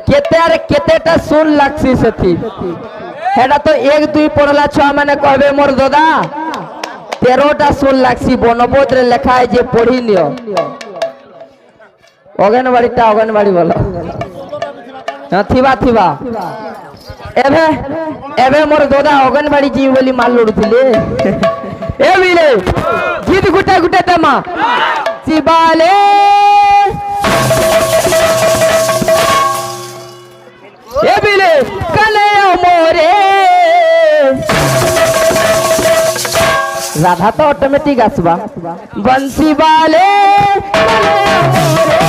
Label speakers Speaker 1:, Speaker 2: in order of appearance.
Speaker 1: केते अरे केतेटा सुन लागसी सेथि हेडा तो 1 2 पढ़ला छुआ माने कहबे मोर दादा 13टा सुन लागसी बनबोध रे लेखा है जे पढ़ी नियो अगनबाड़ी बोलो हां थिबा थिबा एबे एबे मोर दादा अगनबाड़ी जी बोली माल लुड़थिले ए बिले गीत गुटा गुटा तमा शिवाले ए बिले कले मोरे राधा तो ऑटोमेटिक आसबा बंसी वाले कले मोरे